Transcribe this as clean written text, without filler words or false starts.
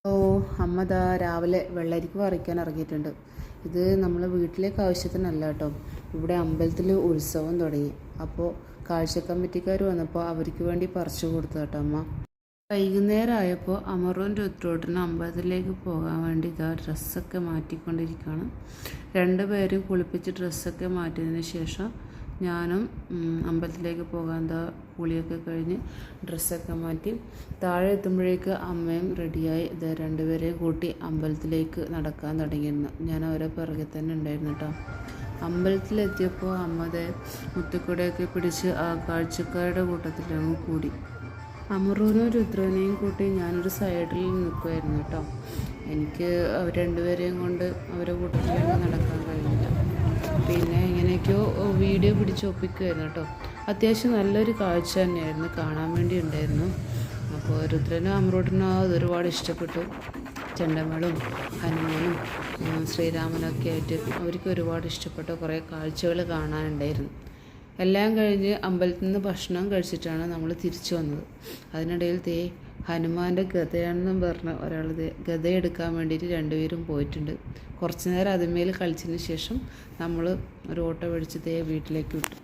ഓ അമ്മ ദാ രാവിലെ വെള്ളരിക്ക പറിക്കാൻ ഇറങ്ങിയിട്ടുണ്ട്. ഇത് നമ്മളെ വീട്ടിലേക്ക് ആവശ്യത്തിനല്ല കേട്ടോ. ഇവിടെ അമ്പലത്തിൽ ഉത്സവം തുടങ്ങി. അപ്പോൾ കാഴ്ച കമ്മിറ്റിക്കാർ വന്നപ്പോൾ അവർക്ക് വേണ്ടി പറിച്ചു കൊടുത്തു കേട്ടോ അമ്മ. വൈകുന്നേരം ആയപ്പോൾ അമറും രുദ്രോട്ടിനും അമ്പലത്തിലേക്ക് പോകാൻ വേണ്ടി ഇതാ ഡ്രസ്സൊക്കെ മാറ്റിക്കൊണ്ടിരിക്കുകയാണ്. രണ്ടുപേരും കുളിപ്പിച്ച് ഡ്രസ്സൊക്കെ മാറ്റിയതിന് ശേഷം ഞാനും അമ്പലത്തിലേക്ക് പോകാൻ എന്താ കുളിയൊക്കെ കഴിഞ്ഞ് ഡ്രസ്സൊക്കെ മാറ്റി താഴെ എത്തുമ്പോഴേക്ക് അമ്മയും റെഡിയായി ഇത് രണ്ടുപേരെയും കൂട്ടി അമ്പലത്തിലേക്ക് നടക്കാൻ തുടങ്ങിയിരുന്നു. ഞാൻ അവരെ പിറകെ തന്നെ ഉണ്ടായിരുന്നു കേട്ടോ. അമ്പലത്തിലെത്തിയപ്പോൾ അമ്മതെ മുത്തുക്കുടയൊക്കെ പിടിച്ച് ആ കാഴ്ചക്കാരുടെ കൂട്ടത്തിലങ്ങ് കൂടി. അമറൂനും രുദ്രനെയും കൂട്ടി ഞാനൊരു സൈഡിൽ നിൽക്കുമായിരുന്നു കേട്ടോ. എനിക്ക് അവർ രണ്ടുപേരെയും കൊണ്ട് അവരുടെ കൂട്ടത്തിലങ്ങ് നടക്കാൻ കഴിഞ്ഞില്ല. പിന്നെ എങ്ങനെയൊക്കെയോ വീഡിയോ പിടിച്ച് ഒപ്പിക്കുമായിരുന്നു കേട്ടോ. അത്യാവശ്യം നല്ലൊരു കാഴ്ച തന്നെയായിരുന്നു, കാണാൻ വേണ്ടി ഉണ്ടായിരുന്നു. അപ്പോൾ രുദ്രനും അമറോട്ടിനും അത് ഒരുപാട് ഇഷ്ടപ്പെട്ടു. ചെണ്ടമേളും ഹനുമാനും ശ്രീരാമനൊക്കെ ആയിട്ട് അവർക്ക് ഒരുപാട് ഇഷ്ടപ്പെട്ട കുറേ കാഴ്ചകൾ കാണാനുണ്ടായിരുന്നു. എല്ലാം കഴിഞ്ഞ് അമ്പലത്തിൽ നിന്ന് ഭക്ഷണം കഴിച്ചിട്ടാണ് നമ്മൾ തിരിച്ചു വന്നത്. അതിനിടയിൽ ഹനുമാൻ്റെ ഗതയാണെന്നും പറഞ്ഞ് ഒരാൾ ഗത എടുക്കാൻ വേണ്ടിയിട്ട് രണ്ടുപേരും പോയിട്ടുണ്ട്. കുറച്ച് നേരം അതിന്മേൽ കളിച്ചതിന് ശേഷം നമ്മൾ ഒരു ഓട്ടോ പിടിച്ച് വീട്ടിലേക്ക് വിട്ടു.